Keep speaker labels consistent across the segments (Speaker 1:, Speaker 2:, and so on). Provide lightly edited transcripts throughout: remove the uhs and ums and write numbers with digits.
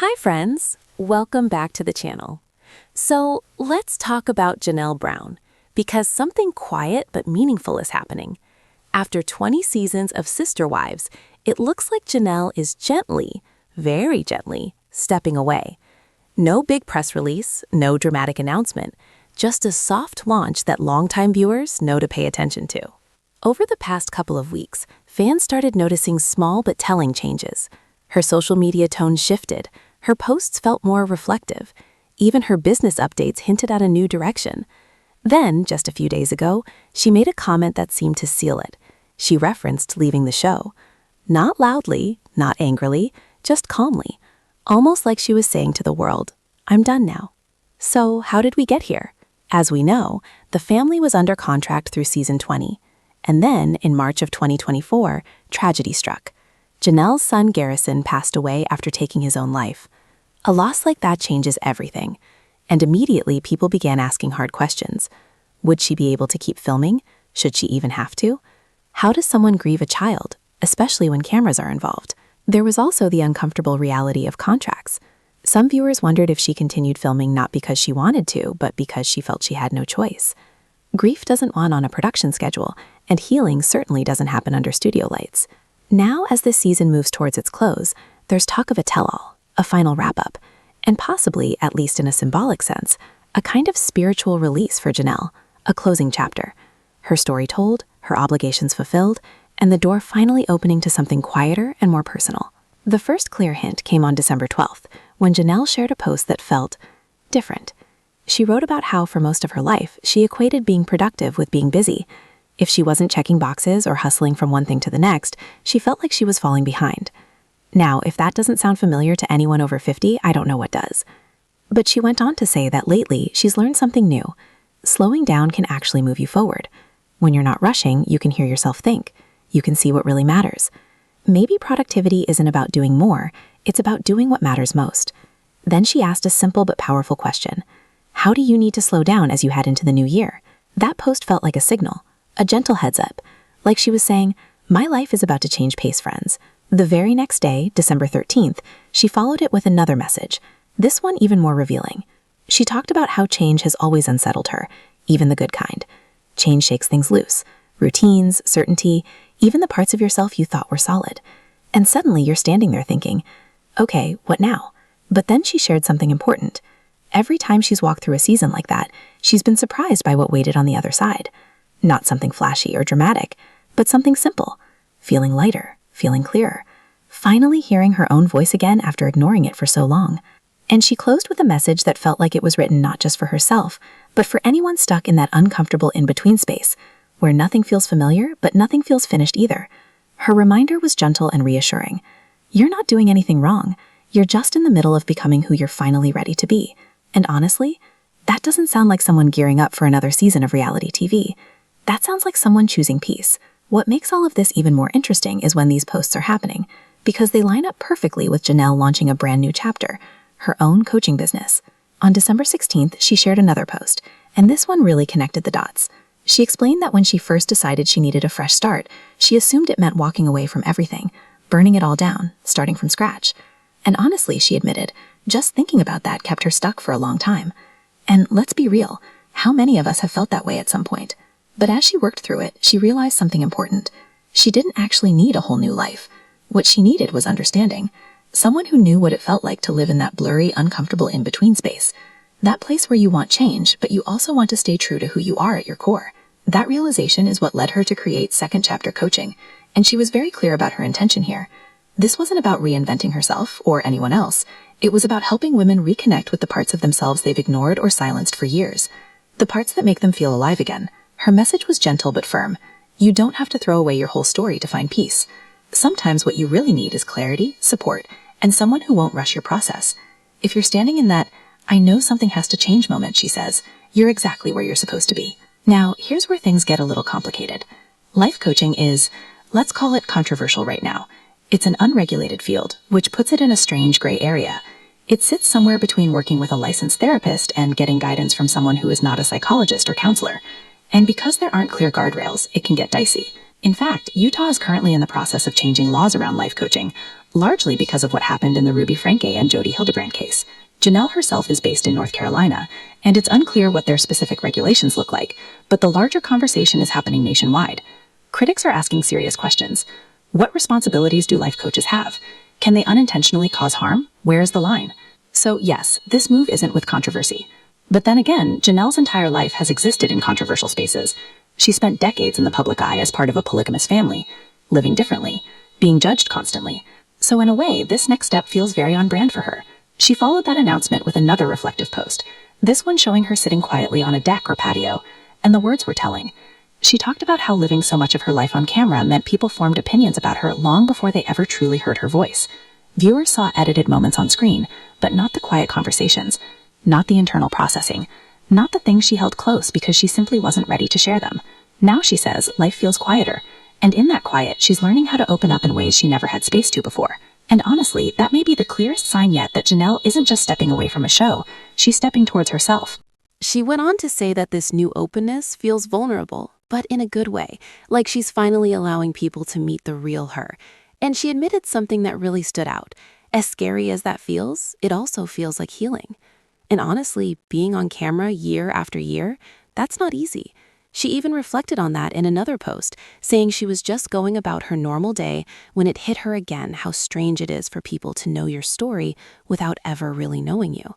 Speaker 1: Hi friends, welcome back to the channel. So let's talk about Janelle Brown, because something quiet but meaningful is happening. After 20 seasons of Sister Wives, it looks like Janelle is gently, very gently, stepping away. No big press release, no dramatic announcement, just a soft launch that longtime viewers know to pay attention to. Over the past couple of weeks, fans started noticing small but telling changes. Her social media tone shifted, her posts felt more reflective, even her business updates hinted at a new direction. Then, just a few days ago, she made a comment that seemed to seal it. She referenced leaving the show. Not loudly, not angrily, just calmly, almost like she was saying to the world, "I'm done now." So, how did we get here? As we know, the family was under contract through season 20. And then, in March of 2024, tragedy struck. Janelle's son Garrison passed away after taking his own life. A loss like that changes everything. And immediately people began asking hard questions. Would she be able to keep filming? Should she even have to? How does someone grieve a child, especially when cameras are involved? There was also the uncomfortable reality of contracts. Some viewers wondered if she continued filming not because she wanted to, but because she felt she had no choice. Grief doesn't run on a production schedule, and healing certainly doesn't happen under studio lights. Now, as this season moves towards its close, there's talk of a tell-all, a final wrap-up, and possibly, at least in a symbolic sense, a kind of spiritual release for Janelle, a closing chapter. Her story told, her obligations fulfilled, and the door finally opening to something quieter and more personal. The first clear hint came on December 12th, when Janelle shared a post that felt different. She wrote about how, for most of her life, she equated being productive with being busy. If she wasn't checking boxes or hustling from one thing to the next, she felt like she was falling behind. Now, if that doesn't sound familiar to anyone over 50, I don't know what does. But she went on to say that lately, she's learned something new. Slowing down can actually move you forward. When you're not rushing, you can hear yourself think. You can see what really matters. Maybe productivity isn't about doing more, it's about doing what matters most. Then she asked a simple but powerful question. How do you need to slow down as you head into the new year? That post felt like a signal, a gentle heads up, like she was saying, my life is about to change pace, friends. The very next day, December 13th, she followed it with another message, this one even more revealing. She talked about how change has always unsettled her, even the good kind. Change shakes things loose, routines, certainty, even the parts of yourself you thought were solid. And suddenly you're standing there thinking, okay, what now? But then she shared something important. Every time she's walked through a season like that, she's been surprised by what waited on the other side. Not something flashy or dramatic, but something simple. Feeling lighter, feeling clearer. Finally hearing her own voice again after ignoring it for so long. And she closed with a message that felt like it was written not just for herself, but for anyone stuck in that uncomfortable in-between space, where nothing feels familiar, but nothing feels finished either. Her reminder was gentle and reassuring. You're not doing anything wrong. You're just in the middle of becoming who you're finally ready to be. And honestly, that doesn't sound like someone gearing up for another season of reality TV. That sounds like someone choosing peace. What makes all of this even more interesting is when these posts are happening, because they line up perfectly with Janelle launching a brand new chapter, her own coaching business. On December 16th, she shared another post, and this one really connected the dots. She explained that when she first decided she needed a fresh start, she assumed it meant walking away from everything, burning it all down, starting from scratch. And honestly, she admitted, just thinking about that kept her stuck for a long time. And let's be real, how many of us have felt that way at some point? But as she worked through it, she realized something important. She didn't actually need a whole new life. What she needed was understanding. Someone who knew what it felt like to live in that blurry, uncomfortable in-between space. That place where you want change, but you also want to stay true to who you are at your core. That realization is what led her to create Second Chapter Coaching, and she was very clear about her intention here. This wasn't about reinventing herself or anyone else. It was about helping women reconnect with the parts of themselves they've ignored or silenced for years. The parts that make them feel alive again. Her message was gentle but firm. You don't have to throw away your whole story to find peace. Sometimes what you really need is clarity, support, and someone who won't rush your process. If you're standing in that, I know something has to change moment, she says, you're exactly where you're supposed to be. Now, here's where things get a little complicated. Life coaching is, let's call it controversial right now. It's an unregulated field, which puts it in a strange gray area. It sits somewhere between working with a licensed therapist and getting guidance from someone who is not a psychologist or counselor. And because there aren't clear guardrails, it can get dicey. In fact, Utah is currently in the process of changing laws around life coaching,
Speaker 2: largely because of what happened in the Ruby Franke and Jodi Hildebrand case. Janelle herself is based in North Carolina, and it's unclear what their specific regulations look like, but the larger conversation is happening nationwide. Critics are asking serious questions. What responsibilities do life coaches have? Can they unintentionally cause harm? Where is the line? So yes, this move isn't with controversy. But then again, Janelle's entire life has existed in controversial spaces. She spent decades in the public eye as part of a polygamous family, living differently, being judged constantly. So in a way, this next step feels very on brand for her. She followed that announcement with another reflective post, this one showing her sitting quietly on a deck or patio, and the words were telling. She talked about how living so much of her life on camera meant people formed opinions about her long before they ever truly heard her voice. Viewers saw edited moments on screen, but not the quiet conversations, not the internal processing, not the things she held close because she simply wasn't ready to share them. Now she says life feels quieter, and in that quiet, she's learning how to open up in ways she never had space to before. And honestly, that may be the clearest sign yet that Janelle isn't just stepping away from a show, she's stepping towards herself.
Speaker 1: She went on to say that this new openness feels vulnerable, but in a good way, like she's finally allowing people to meet the real her. And she admitted something that really stood out. As scary as that feels, it also feels like healing. And honestly, being on camera year after year, that's not easy. She even reflected on that in another post, saying she was just going about her normal day when it hit her again how strange it is for people to know your story without ever really knowing you.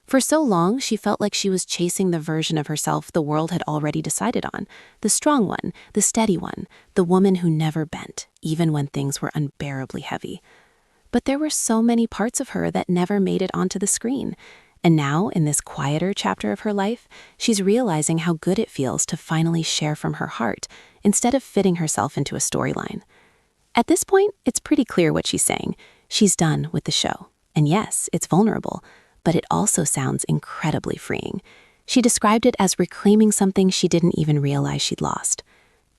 Speaker 1: For so long, she felt like she was chasing the version of herself the world had already decided on, the strong one, the steady one, the woman who never bent, even when things were unbearably heavy. But there were so many parts of her that never made it onto the screen. And now, in this quieter chapter of her life, she's realizing how good it feels to finally share from her heart, instead of fitting herself into a storyline. At this point, it's pretty clear what she's saying. She's done with the show. And yes, it's vulnerable, but it also sounds incredibly freeing. She described it as reclaiming something she didn't even realize she'd lost.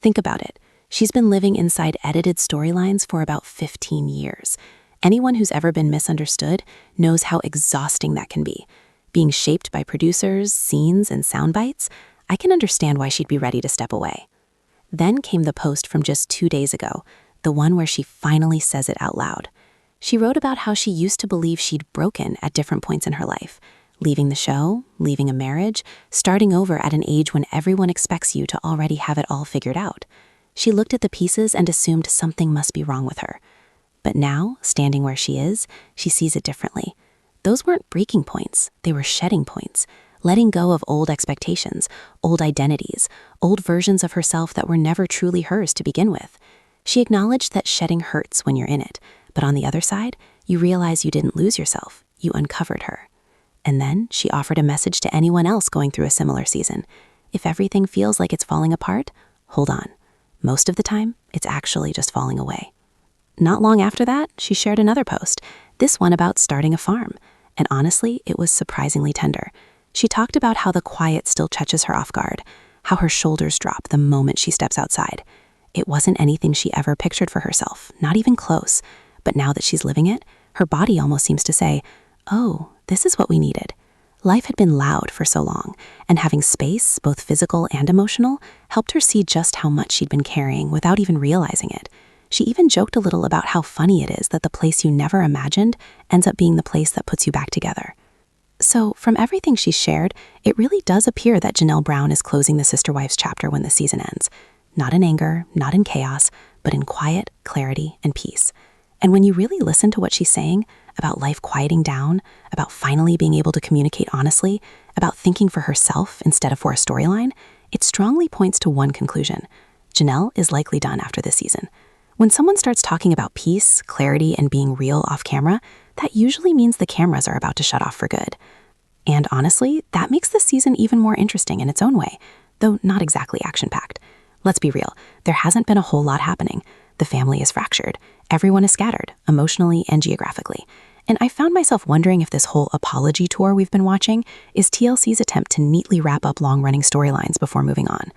Speaker 1: Think about it. She's been living inside edited storylines for about 15 years. Anyone who's ever been misunderstood knows how exhausting that can be. Being shaped by producers, scenes, and sound bites, I can understand why she'd be ready to step away. Then came the post from just 2 days ago, the one where she finally says it out loud. She wrote about how she used to believe she'd broken at different points in her life, leaving the show, leaving a marriage, starting over at an age when everyone expects you to already have it all figured out. She looked at the pieces and assumed something must be wrong with her. But now, standing where she is, she sees it differently. Those weren't breaking points, they were shedding points, letting go of old expectations, old identities, old versions of herself that were never truly hers to begin with. She acknowledged that shedding hurts when you're in it, but on the other side, you realize you didn't lose yourself, you uncovered her. And then she offered a message to anyone else going through a similar season. If everything feels like it's falling apart, hold on. Most of the time, it's actually just falling away. Not long after that, she shared another post, this one about starting a farm. And honestly, it was surprisingly tender. She talked about how the quiet still catches her off guard, how her shoulders drop the moment she steps outside. It wasn't anything she ever pictured for herself, not even close. But now that she's living it, her body almost seems to say, oh, this is what we needed. Life had been loud for so long, and having space, both physical and emotional, helped her see just how much she'd been carrying without even realizing it. She even joked a little about how funny it is that the place you never imagined ends up being the place that puts you back together. So, from everything she's shared, it really does appear that Janelle Brown is closing the Sister Wives chapter when the season ends. Not in anger, not in chaos, but in quiet, clarity, and peace. And when you really listen to what she's saying about life quieting down, about finally being able to communicate honestly, about thinking for herself instead of for a storyline, it strongly points to one conclusion. Janelle is likely done after this season. When someone starts talking about peace, clarity, and being real off camera, that usually means the cameras are about to shut off for good. And honestly, that makes the season even more interesting in its own way, though not exactly action-packed. Let's be real, there hasn't been a whole lot happening. The family is fractured. Everyone is scattered, emotionally and geographically. And I found myself wondering if this whole apology tour we've been watching is TLC's attempt to neatly wrap up long-running storylines before moving on.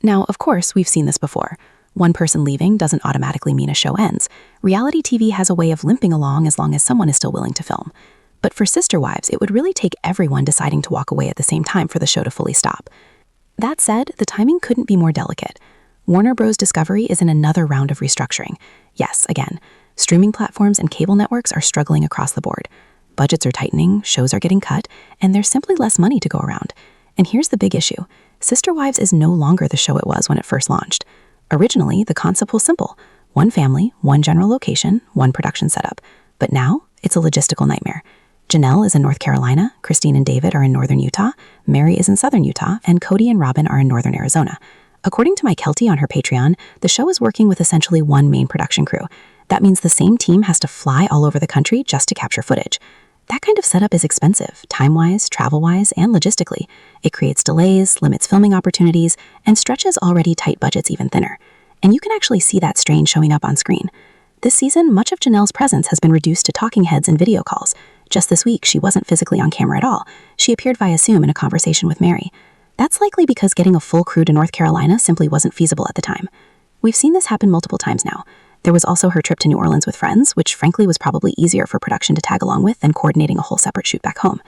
Speaker 1: Now, of course, we've seen this before. One person leaving doesn't automatically mean a show ends. Reality TV has a way of limping along as long as someone is still willing to film. But for Sister Wives, it would really take everyone deciding to walk away at the same time for the show to fully stop. That said, the timing couldn't be more delicate. Warner Bros. Discovery is in another round of restructuring. Yes, again,
Speaker 2: Streaming platforms and cable networks are struggling across the board. Budgets are tightening, shows are getting cut, and there's simply less money to go around. And here's the big issue. Sister Wives is no longer the show it was when it first launched. Originally, the concept was simple. One family, one general location, one production setup. But now, it's a logistical nightmare. Janelle is in North Carolina, Christine and David are in northern Utah, Meri is in southern Utah, and Kody and Robyn are in northern Arizona. According to my Kelty on her Patreon, the show is working with essentially one main production crew. That means the same team has to fly all over the country just to capture footage. That kind of setup is expensive, time-wise, travel-wise, and logistically. It creates delays, limits filming opportunities, and stretches already tight budgets even thinner. And you can actually see that strain showing up on screen. This season, much of Janelle's presence has been reduced to talking heads and video calls. Just this week, she wasn't physically on camera at all. She appeared via Zoom in a conversation with Meri. That's likely because getting a full crew to North Carolina simply wasn't feasible at the time. We've seen this happen multiple times now. There was also her trip to New Orleans with friends, which frankly was probably easier for production to tag along with than coordinating a whole separate shoot back home.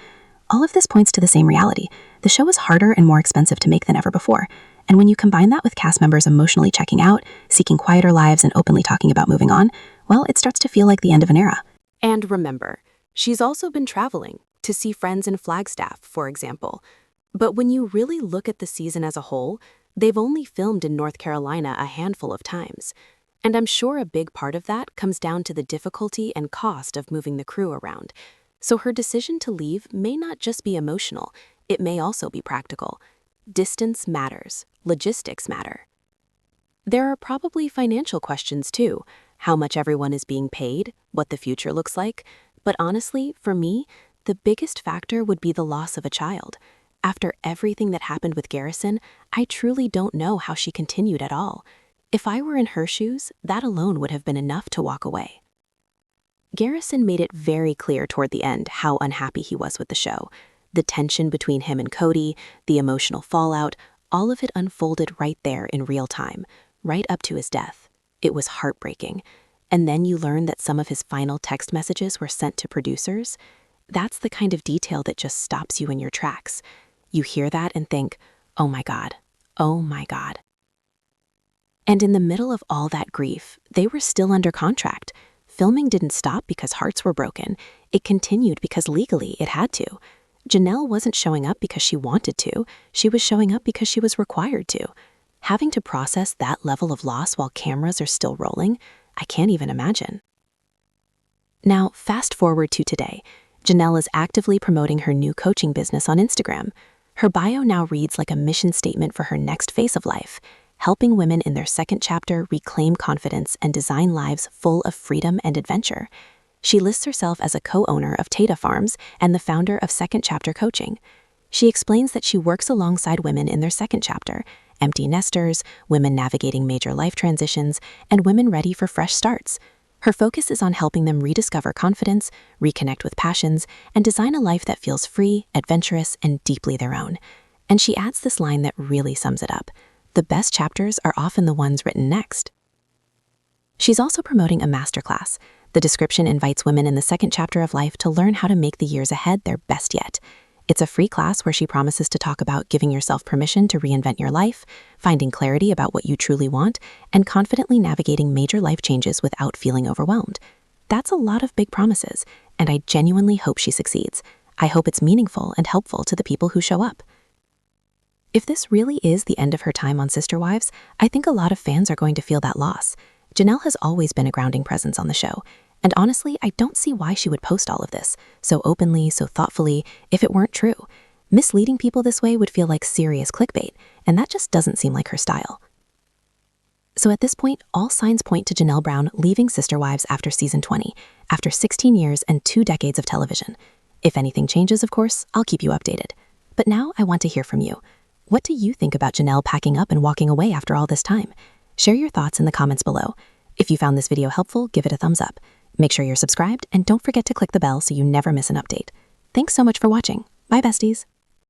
Speaker 2: All of this points to the same reality. The show is harder and more expensive to make than ever before. And when you combine that with cast members emotionally checking out, seeking quieter lives, and openly talking about moving on, well, it starts to feel like the end of an era.
Speaker 1: And remember, she's also been traveling to see friends in Flagstaff, for example. But when you really look at the season as a whole, they've only filmed in North Carolina a handful of times. And I'm sure a big part of that comes down to the difficulty and cost of moving the crew around. So her decision to leave may not just be emotional, it may also be practical. Distance matters, logistics matter. There are probably financial questions too, how much everyone is being paid, what the future looks like. But honestly, for me, the biggest factor would be the loss of a child. After everything that happened with Garrison, I truly don't know how she continued at all. If I were in her shoes, that alone would have been enough to walk away. Garrison made it very clear toward the end how unhappy he was with the show. The tension between him and Kody, the emotional fallout, all of it unfolded right there in real time, right up to his death. It was heartbreaking. And then you learn that some of his final text messages were sent to producers. That's the kind of detail that just stops you in your tracks. You hear that and think, oh my God, oh my God. And in the middle of all that grief, they were still under contract. Filming didn't stop because hearts were broken. It continued because legally it had to. Janelle wasn't showing up because she wanted to. She was showing up because she was required to. Having to process that level of loss while cameras are still rolling, I can't even imagine. Now, fast forward to today. Janelle is actively promoting her new coaching business on Instagram. Her bio now reads like a mission statement for her next phase of life, helping women in their second chapter reclaim confidence and design lives full of freedom and adventure. She lists herself as a co-owner of Tata Farms and the founder of Second Chapter Coaching. She explains that she works alongside women in their second chapter, empty nesters, women navigating major life transitions, and women ready for fresh starts. Her focus is on helping them rediscover confidence, reconnect with passions, and design a life that feels free, adventurous, and deeply their own. And she adds this line that really sums it up. The best chapters are often the ones written next. She's also promoting a masterclass. The description invites women in the second chapter of life to learn how to make the years ahead their best yet. It's a free class where she promises to talk about giving yourself permission to reinvent your life, finding clarity about what you truly want, and confidently navigating major life changes without feeling overwhelmed. That's a lot of big promises, and I genuinely hope she succeeds. I hope it's meaningful and helpful to the people who show up. If this really is the end of her time on Sister Wives, I think a lot of fans are going to feel that loss. Janelle has always been a grounding presence on the show, and honestly, I don't see why she would post all of this, so openly, so thoughtfully, if it weren't true. Misleading people this way would feel like serious clickbait, and that just doesn't seem like her style. So at this point, all signs point to Janelle Brown leaving Sister Wives after season 20, after 16 years and 2 decades of television. If anything changes, of course, I'll keep you updated. But now I want to hear from you. What do you think about Janelle packing up and walking away after all this time? Share your thoughts in the comments below. If you found this video helpful, give it a thumbs up. Make sure you're subscribed and don't forget to click the bell so you never miss an update. Thanks so much for watching. Bye, besties.